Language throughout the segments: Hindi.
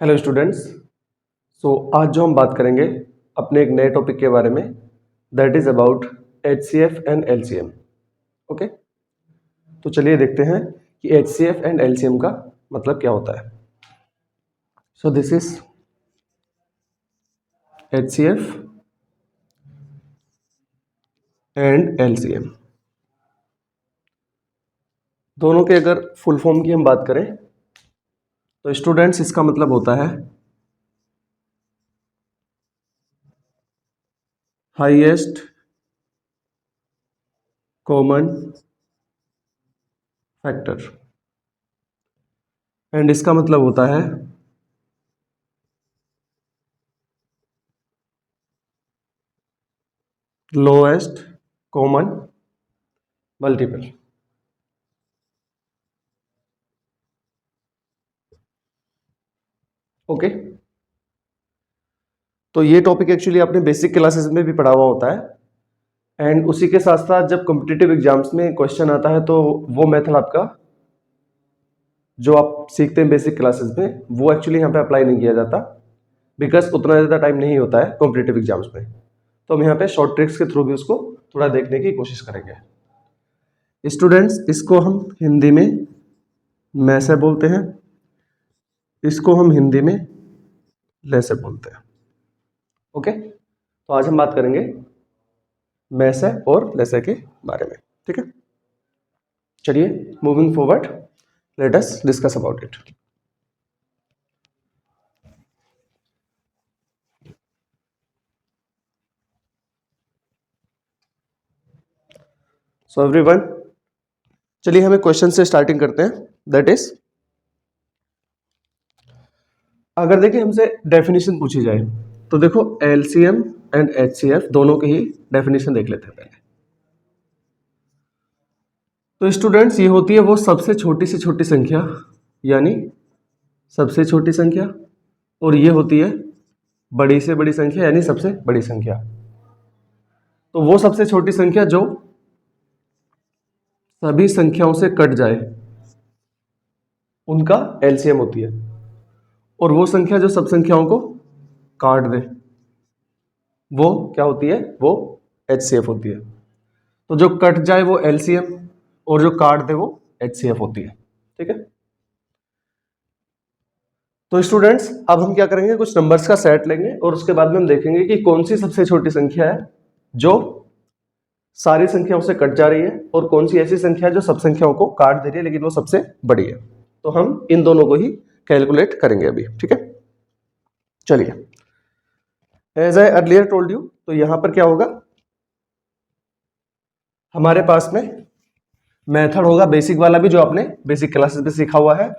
Hello students. आज जो हम बात करेंगे अपने एक नए टॉपिक के बारे में, that is about HCF and LCM। Okay, तो चलिए देखते हैं कि HCF एंड LCM का मतलब क्या होता है। So this is HCF and LCM। दोनों के अगर फुल फॉर्म की हम बात करें तो स्टूडेंट्स इसका मतलब होता है हाईएस्ट कॉमन फैक्टर, एंड इसका मतलब होता है लोएस्ट कॉमन मल्टीपल। ओके, तो ये टॉपिक एक्चुअली आपने बेसिक क्लासेस में भी पढ़ा हुआ होता है, एंड उसी के साथ साथ जब कॉम्पिटिटिव एग्जाम्स में क्वेश्चन आता है तो वो मेथड आपका जो आप सीखते हैं बेसिक क्लासेस में वो एक्चुअली यहाँ पे अप्लाई नहीं किया जाता, बिकॉज उतना ज़्यादा टाइम नहीं होता है कॉम्पिटिटिव एग्जाम्स में। तो हम यहाँ पे शॉर्ट ट्रिक्स के थ्रू भी उसको थोड़ा देखने की कोशिश करेंगे। स्टूडेंट्स, इसको हम हिंदी में मैसे बोलते हैं, इसको हम हिंदी में लेसे बोलते हैं। ओके, तो आज हम बात करेंगे मैसे और लेसे के बारे में। ठीक है, चलिए moving forward, let us discuss about it. So everyone, चलिए हमें क्वेश्चन से स्टार्टिंग करते हैं। दैट इज, अगर देखिए हमसे डेफिनेशन पूछी जाए तो देखो LCM एंड HCF दोनों की ही डेफिनेशन देख लेते हैं पहले। तो स्टूडेंट्स, ये होती है वो सबसे छोटी से छोटी संख्या, यानी सबसे छोटी संख्या, और ये होती है बड़ी से बड़ी संख्या यानी सबसे बड़ी संख्या। तो वो सबसे छोटी संख्या जो सभी संख्याओं से कट जाए उनका LCM होती है, और वो संख्या जो सब संख्याओं को काट दे वो क्या होती है, वो HCF होती है। तो जो कट जाए वो LCM और जो काट दे वो HCF होती है। ठीक है, तो स्टूडेंट्स अब हम क्या करेंगे, कुछ नंबर्स का सेट लेंगे और उसके बाद में हम देखेंगे कि कौन सी सबसे छोटी संख्या है जो सारी संख्याओं से कट जा रही है, और कौन सी ऐसी संख्या है जो सब संख्याओं को काट दे रही है लेकिन वो सबसे बड़ी है। तो हम इन दोनों को ही कैलकुलेट करेंगे अभी। ठीक है, चलिए, as I earlier told you, तो यहां पर क्या होगा, हमारे पास में मेथड होगा बेसिक वाला भी जो आपने बेसिक क्लासेस में सीखा हुआ है,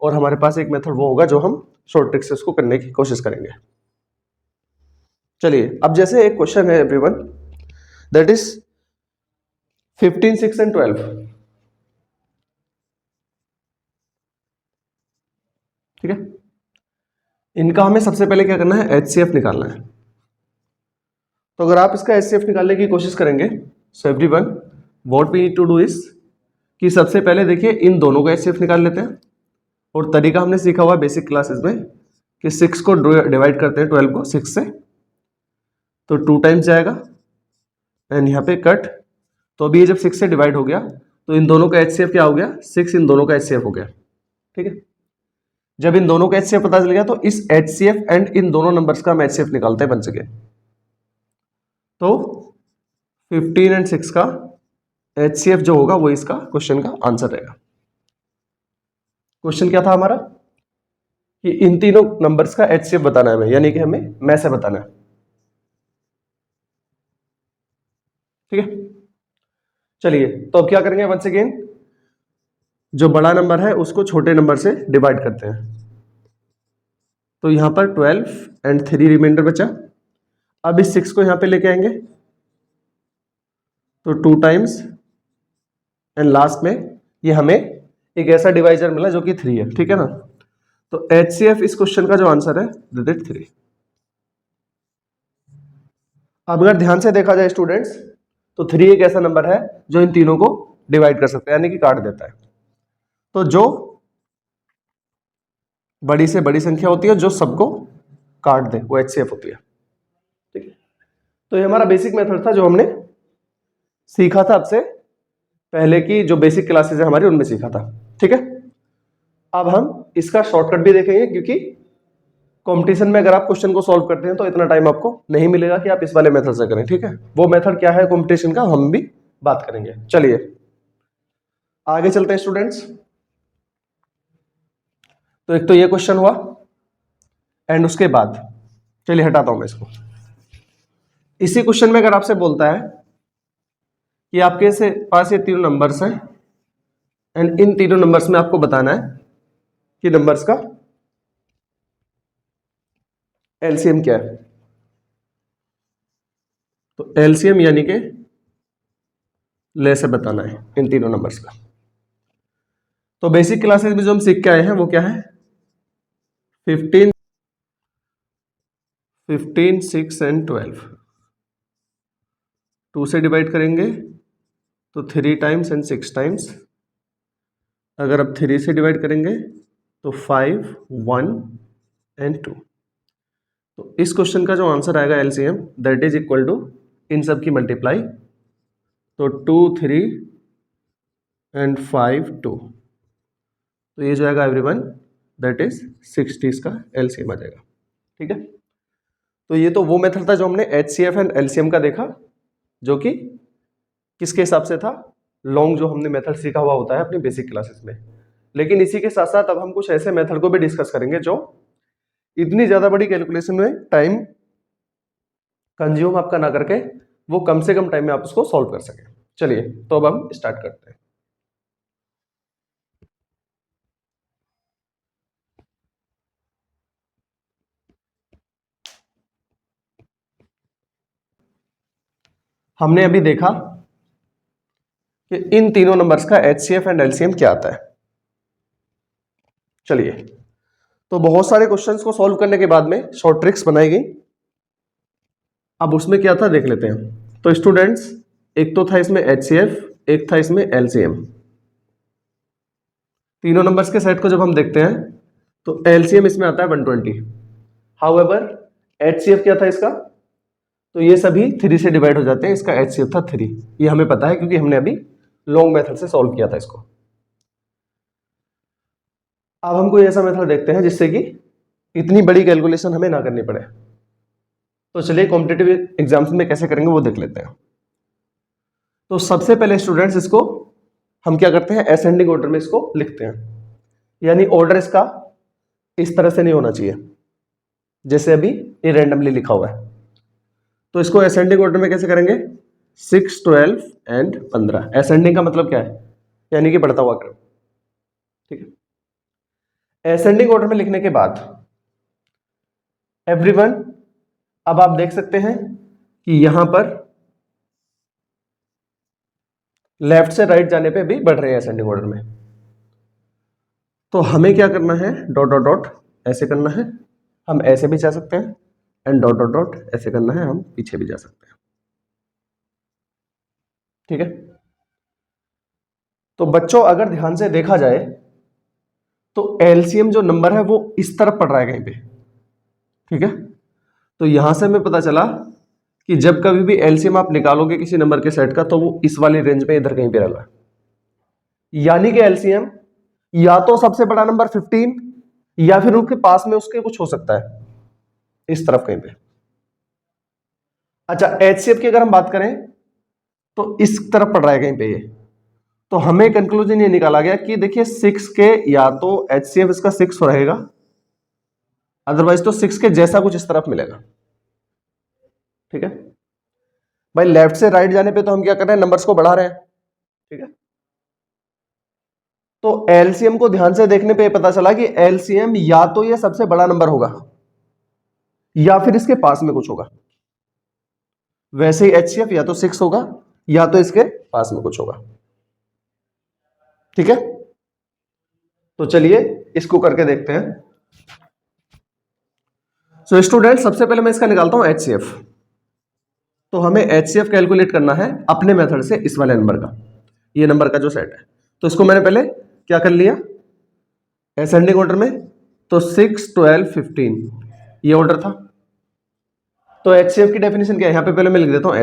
और हमारे पास एक मेथड वो होगा जो हम शॉर्ट ट्रिक से उसको करने की कोशिश करेंगे। चलिए, अब जैसे एक क्वेश्चन है एवरीवन, दैट इज 15, 6 एंड 12। ठीक है, इनका हमें सबसे पहले क्या करना है, HCF निकालना है। तो अगर आप इसका HCF निकालने की कोशिश करेंगे, so everyone what we need to do is कि सबसे पहले देखिए इन दोनों का HCF निकाल लेते हैं, और तरीका हमने सीखा हुआ है बेसिक क्लासेस में कि 6 को डिवाइड करते हैं 12 को 6 से, तो 2 टाइम्स जाएगा, एंड यहाँ पे कट। तो अभी ये जब 6 से डिवाइड हो गया तो इन दोनों का HCF क्या हो गया, 6 इन दोनों का HCF हो गया। ठीक है, जब इन दोनों का HCF पता चल गया तो इस HCF एंड इन दोनों नंबर्स का हम HCF निकालते हैं बन सके। तो 15 एंड 6 का HCF जो होगा वो इसका क्वेश्चन का आंसर रहेगा। क्वेश्चन क्या था हमारा कि इन तीनों नंबर्स का HCF बताना है हमें, यानी कि हमें में से बताना है। ठीक है, चलिए, तो अब क्या करेंगे, वंस अगेन जो बड़ा नंबर है उसको छोटे नंबर से डिवाइड करते हैं। तो यहां पर 12 एंड 3 रिमाइंडर बचा। अब इस 6 को यहां पे लेके आएंगे तो 2 टाइम्स, एंड लास्ट में ये हमें एक ऐसा डिवाइजर मिला जो कि 3 है। ठीक है ना, तो HCF इस क्वेश्चन का जो आंसर है दैट इज 3। अब अगर ध्यान से देखा जाए स्टूडेंट्स, तो 3 एक ऐसा नंबर है जो इन तीनों को डिवाइड कर सकता है, यानी कि काट देता है। तो जो बड़ी से बड़ी संख्या होती है जो सबको काट दे, वो HCF होती है। ठीक है, तो ये हमारा बेसिक मेथड था जो हमने सीखा था आपसे पहले की जो बेसिक क्लासेस है हमारी उनमें सीखा था। ठीक है, अब हम इसका शॉर्टकट भी देखेंगे, क्योंकि कंपटीशन में अगर आप क्वेश्चन को सॉल्व करते हैं तो इतना टाइम आपको नहीं मिलेगा कि आप इस वाले मेथड से करें। ठीक है, वो मेथड क्या है कंपटीशन का हम भी बात करेंगे। चलिए आगे चलते हैं स्टूडेंट्स। तो एक तो ये क्वेश्चन हुआ, एंड उसके बाद चलिए हटाता हूं मैं इसको। इसी क्वेश्चन में अगर आपसे बोलता है कि आपके से पास ये तीनों नंबर्स हैं एंड इन तीनों नंबर्स में आपको बताना है कि नंबर्स का एलसीएम क्या है। तो एलसीएम यानी कि ले से बताना है इन तीनों नंबर्स का। तो बेसिक क्लासेस में जो हम सीख के आए हैं वो क्या है, 15, 6 एंड 12 2 से डिवाइड करेंगे तो 3 टाइम्स एंड 6 टाइम्स। अगर आप 3 से डिवाइड करेंगे तो 5, 1 एंड 2। तो इस क्वेश्चन का जो आंसर आएगा LCM that is equal to इन सब की मल्टीप्लाई, तो 2, 3 एंड 5, 2। तो ये जो आएगा एवरीवन दैट इज 60 इसका एलसीएम आ जाएगा। ठीक है, तो ये तो वो मेथड था जो हमने एचसीएफ एंड एलसीएम का देखा, जो कि किसके हिसाब से था, लॉन्ग जो हमने मेथड सीखा हुआ होता है अपनी बेसिक क्लासेस में। लेकिन इसी के साथ साथ अब हम कुछ ऐसे मेथड को भी डिस्कस करेंगे जो इतनी ज्यादा बड़ी कैलकुलेशन में टाइम कंज्यूम आपका ना करके वो कम से कम टाइम में आप उसको सॉल्व कर सके। चलिए तो अब हम स्टार्ट करते हैं। हमने अभी देखा कि इन तीनों नंबर्स का एचसीएफ एंड एलसीएम क्या आता है। चलिए, तो बहुत सारे क्वेश्चंस को सॉल्व करने के बाद में शॉर्ट ट्रिक्स बनाई गई। अब उसमें क्या था देख लेते हैं। तो स्टूडेंट्स, एक तो था इसमें एचसीएफ, एक था इसमें एलसीएम। तीनों नंबर्स के सेट को जब हम देखते हैं तो एलसीएम इसमें आता है 120। हाउएवर एचसीएफ क्या था इसका, तो ये सभी 3 से डिवाइड हो जाते हैं। इसका एचसीएफ था 3, ये हमें पता है क्योंकि हमने अभी लॉन्ग मेथड से सॉल्व किया था इसको। अब हम कोई ऐसा मेथड देखते हैं जिससे कि इतनी बड़ी कैलकुलेशन हमें ना करनी पड़े। तो चलिए कॉम्पिटिटिव एग्जाम्स में कैसे करेंगे वो देख लेते हैं। तो सबसे पहले स्टूडेंट्स इसको हम क्या करते हैं, असेंडिंग ऑर्डर में इसको लिखते हैं, यानी ऑर्डर इसका इस तरह से नहीं होना चाहिए जैसे अभी ये रैंडमली लिखा हुआ है। तो इसको असेंडिंग ऑर्डर में कैसे करेंगे, 6, 12 एंड 15। असेंडिंग का मतलब क्या है, यानी कि बढ़ता हुआ क्रम। ठीक है, असेंडिंग ऑर्डर में लिखने के बाद एवरीवन, अब आप देख सकते हैं कि यहां पर लेफ्ट से राइट जाने पे भी बढ़ रहे हैं असेंडिंग ऑर्डर में। तो हमें क्या करना है, डॉट डॉट डॉट ऐसे करना है, हम ऐसे भी जा सकते हैं, एंड डॉट डॉट डॉट ऐसे करना है, हम पीछे भी जा सकते हैं। ठीक है, तो बच्चों अगर ध्यान से देखा जाए तो एलसीएम जो नंबर है वो इस तरफ पड़ रहा है कहीं पे। ठीक है, तो यहां से हमें पता चला कि जब कभी भी एलसीएम आप निकालोगे किसी नंबर के सेट का तो वो इस वाली रेंज में इधर कहीं पे रहा है। यानी कि एलसीएम या तो सबसे बड़ा नंबर 15 या फिर उनके पास में उसके कुछ हो सकता है इस तरफ कहीं पे। अच्छा, एचसीएफ की अगर हम बात करें तो इस तरफ पड़ रहा है कहीं पे ये। तो हमें कंक्लूजन ये निकाला गया कि देखिए 6 के या तो एचसीएफ इसका 6 रहेगा, अदरवाइज तो 6 के जैसा कुछ इस तरफ मिलेगा। ठीक है भाई, लेफ्ट से राइट जाने पे तो हम क्या कर रहे हैं, नंबर्स को बढ़ा रहे हैं। ठीक है, तो एलसीएम को ध्यान से देखने पे पता चला कि एलसीएम या तो ये सबसे बड़ा नंबर होगा या फिर इसके पास में कुछ होगा। वैसे ही एचसीएफ या तो 6 होगा या तो इसके पास में कुछ होगा। ठीक है, तो चलिए इसको करके देखते हैं। सो स्टूडेंट, सबसे पहले मैं इसका निकालता हूं एचसीएफ। तो हमें एचसीएफ कैलकुलेट करना है अपने मेथड से इस वाले नंबर का, ये नंबर का जो सेट है। तो इसको मैंने पहले क्या कर लिया, असेंडिंग ऑर्डर में तो 6, 12, 15 ये ऑर्डर था। तो HCF की डेफिनेशन क्या है, यहां पे पहले मैं लिख देता हूं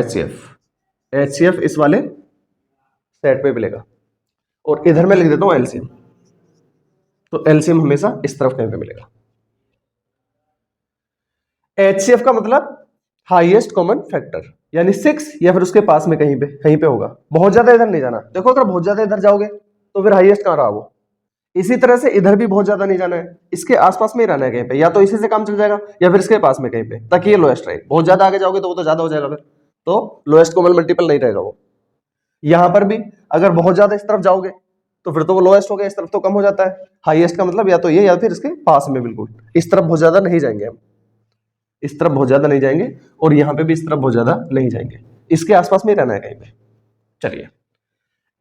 HCF इस वाले सेट पे मिलेगा, और इधर मैं लिख देता हूं LCM। तो LCM हमेशा इस तरफ कहीं पे मिलेगा। HCF का मतलब हाईएस्ट कॉमन फैक्टर, यानी 6 या फिर उसके पास में कहीं पे होगा। बहुत ज्यादा इधर नहीं जाना। देखो अगर बहुत ज्यादा इधर जाओगे तो फिर हाईएस्ट कहां रहा वो। इसी तरह से इधर भी बहुत ज्यादा नहीं जाना है, इसके आसपास में ही रहना है कहीं पे, या तो इसी से काम चल जाएगा या फिर इसके पास में कहीं पे, ताकि ये लोएस्ट रहे। बहुत ज्यादा आगे जाओगे तो वो तो ज्यादा हो जाएगा, फिर तो लोएस्ट कॉमन मल्टीपल नहीं रहेगा वो। यहां पर भी अगर बहुत ज्यादा इस तरफ जाओगे तो फिर तो वो लोएस्ट हो गया, इस तरफ तो कम हो जाता है। हाईएस्ट का मतलब या तो ये या फिर इसके पास में, बिल्कुल इस तरफ बहुत ज्यादा नहीं जाएंगे हम, इस तरफ बहुत ज्यादा नहीं जाएंगे, और यहां पे भी इस तरफ बहुत ज्यादा नहीं जाएंगे, इसके आसपास में रहना है कहीं पे। चलिए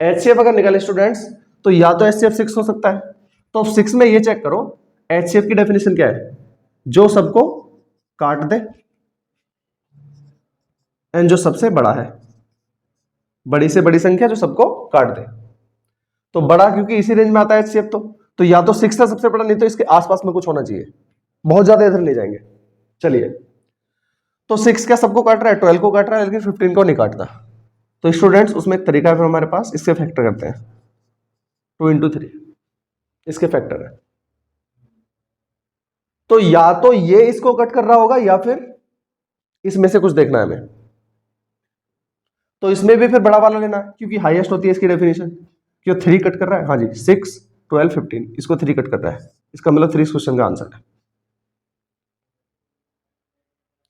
HCF अगर निकाले स्टूडेंट्स तो या तो HCF 6 हो सकता है। तो 6 में ये चेक करो HCF की डेफिनेशन क्या है, जो सबको काट दे एंड जो सबसे बड़ा है, बड़ी से बड़ी संख्या जो सबको काट दे। तो बड़ा क्योंकि इसी रेंज में आता है HCF, तो या तो 6 है सबसे बड़ा, नहीं तो इसके आसपास में कुछ होना चाहिए, बहुत ज्यादा इधर नहीं जाएंगे। चलिए तो 6 क्या सबको काट रहा है, 12 को काट रहा है, लेकिन 15 को नहीं काटता। तो स्टूडेंट्स उसमें एक तरीका है फिर हमारे पास, इसके फैक्टर करते हैं, 2 into 3 इसके फैक्टर है। तो या तो ये इसको कट कर रहा होगा या फिर इसमें से कुछ देखना है हमें। तो इसमें भी फिर बड़ा वाला लेना है क्योंकि हाईएस्ट होती है इसकी डेफिनेशन। क्यों 3 कट कर रहा है, हाँ जी 6, 12, 15 इसको 3 कट कर रहा है, इसका मतलब 3 इस क्वेश्चन का आंसर है।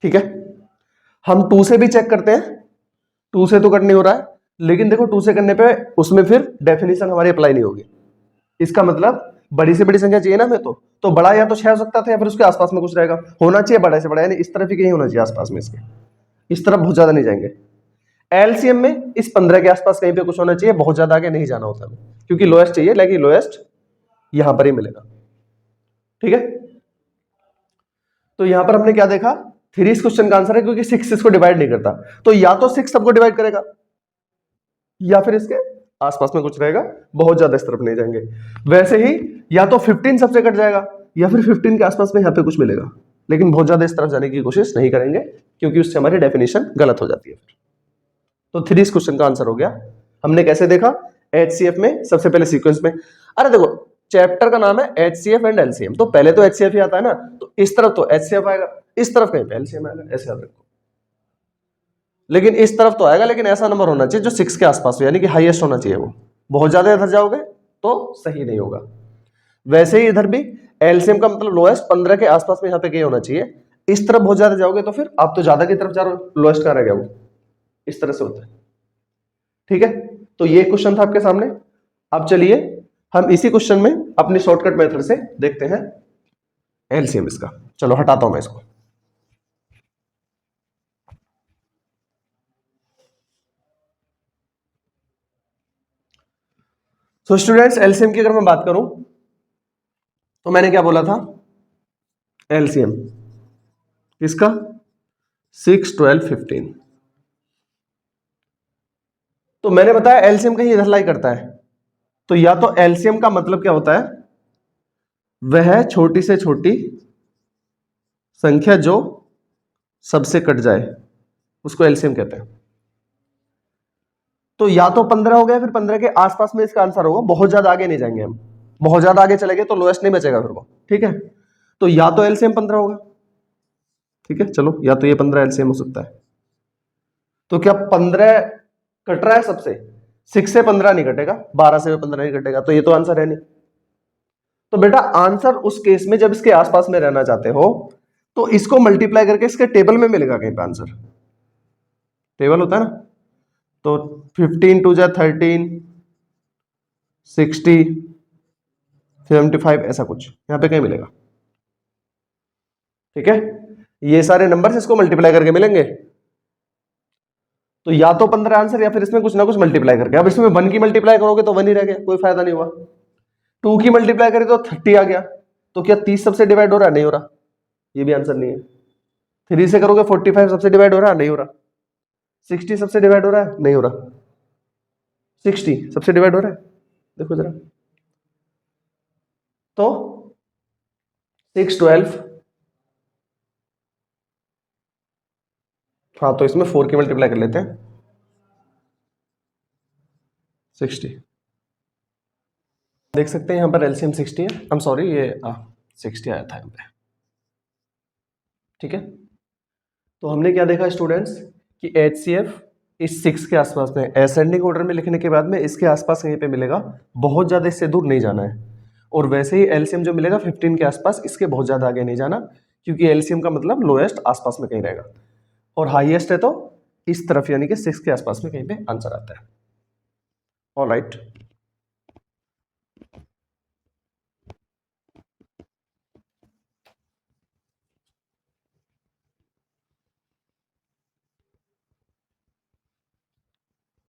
ठीक है, हम 2 से भी चेक करते हैं, 2 से तो कट नहीं हो रहा है, लेकिन देखो 2 से करने पे उसमें फिर डेफिनेशन हमारी अप्लाई नहीं होगी। इसका मतलब बड़ी से बड़ी संख्या चाहिए ना हमें, तो बड़ा या तो 6 हो सकता था या फिर उसके आसपास में कुछ रहेगा, होना चाहिए बड़ा से बड़ा, यानी इस तरफ ही कहीं होना चाहिए आसपास में इसके, इस तरफ बहुत ज्यादा नहीं जाएंगे। एलसीएम में इस 15 के आसपास कहीं पे कुछ होना चाहिए, बहुत ज्यादा आगे नहीं जाना होता हमें, क्योंकि लोएस्ट चाहिए, लेकिन लोएस्ट यहां पर ही मिलेगा। ठीक है, तो यहां पर हमने क्या देखा, 3 इस क्वेश्चन का आंसर है क्योंकि 6 इसको डिवाइड नहीं करता। तो या तो 6 सबको डिवाइड करेगा या फिर इसके आसपास में कुछ रहेगा, बहुत ज्यादा इस तरफ नहीं जाएंगे। वैसे ही या तो 15 सबसे कट जाएगा या फिर 15 के आसपास में यहां पे कुछ मिलेगा, लेकिन बहुत ज्यादा इस तरफ जाने की कोशिश नहीं करेंगे क्योंकि उससे हमारी डेफिनेशन गलत हो जाती है। तो 3 इस क्वेश्चन का आंसर हो गया। हमने कैसे देखा, HCF में सबसे पहले सीक्वेंस में, अरे देखो चैप्टर का नाम है HCF एंड LCM, तो पहले तो HCF ही आता है ना, तो इस तरफ तो HCF आएगा, इस तरफ कहीं पे LCM आएगा, ऐसे याद रखो। लेकिन इस तरफ तो आएगा, लेकिन ऐसा नंबर होना चाहिए जो 6 के आसपास हो, यानी कि हाईएस्ट होना चाहिए वो। बहुत ज्यादा इधर जाओगे तो सही नहीं होगा। वैसे ही इधर भी LCM का मतलब लोएस्ट 15 के आसपास में यहाँ पे कहीं होना चाहिए। इस तरफ बहुत ज्यादा जाओगे तो फिर आप तो ज्यादा की तरफ जा रहे हो, लोएस्ट कहां रह गया वो, इस तरह से होता है। ठीक है, तो ये क्वेश्चन था आपके सामने। अब चलिए हम इसी क्वेश्चन में अपनी शॉर्टकट मेथड से देखते हैं एलसीएम इसका। चलो हटाता हूं मैं इसको। सो स्टूडेंट्स एलसीएम की अगर मैं बात करूं तो मैंने क्या बोला था, एलसीएम किसका, 6, 12, 15। तो मैंने बताया एलसीएम कहीं इधर लाई करता है, तो या तो एलसीएम का मतलब क्या होता है, वह छोटी से छोटी संख्या जो सबसे कट जाए उसको एलसीएम कहते हैं। तो या तो 15 हो गया, फिर 15 के आसपास में इसका आंसर होगा, बहुत ज्यादा आगे नहीं जाएंगे हम, बहुत ज्यादा आगे चले गए तो लोएस्ट नहीं बचेगा फिर वो। ठीक है, तो या तो एलसीएम 15 होगा, ठीक है चलो, या तो ये 15 एलसीएम हो सकता है। तो क्या 15 कट रहा है सबसे, 6 से 15 नहीं कटेगा, 12 से 15 नहीं कटेगा, तो ये तो आंसर है नहीं। तो बेटा आंसर उस केस में जब इसके आसपास में रहना चाहते हो तो इसको मल्टीप्लाई करके इसके टेबल में मिलेगा कहीं पे आंसर, टेबल होता है ना, तो 15 2 जा 13, 60, 75 ऐसा कुछ यहां पे कहीं मिलेगा। ठीक है, ये सारे नंबर्स इसको मल्टीप्लाई करके मिलेंगे, तो या तो 15 आंसर या फिर इसमें कुछ ना कुछ मल्टीप्लाई करके। अब इसमें 1 की मल्टीप्लाई करोगे तो 1 ही रह गया, कोई फायदा नहीं हुआ। 2 की मल्टीप्लाई करें तो 30 आ गया, तो क्या 30 सबसे डिवाइड हो रहा है, नहीं हो रहा, ये भी आंसर नहीं है। 3 से करोगे 45 सबसे डिवाइड हो रहा है, नहीं हो रहा। 60 सबसे डिवाइड हो रहा है, नहीं हो रहा। 60 सबसे डिवाइड हो रहा है, देखो जरा, तो 6 12, हाँ तो इसमें 4 की मल्टीप्लाई कर लेते हैं, 60। देख सकते हैं यहाँ पर एलसीएम 60 है, आई एम सॉरी ये 60 आया था यहाँ पे, ठीक है। तो हमने क्या देखा स्टूडेंट्स कि HCF इस 6 के आसपास में, असेंडिंग ऑर्डर में लिखने के बाद में इसके आसपास कहीं पे मिलेगा, बहुत ज़्यादा इससे दूर नहीं जाना है। और वैसे ही एलसीएम जो मिलेगा 15 के आसपास, इसके बहुत ज़्यादा आगे नहीं जाना, क्योंकि एलसीएम का मतलब लोएस्ट आसपास में कहीं रहेगा, और हाईएस्ट है तो इस तरफ यानी कि 6 के आसपास में कहीं पे आंसर आता है। ऑलराइट।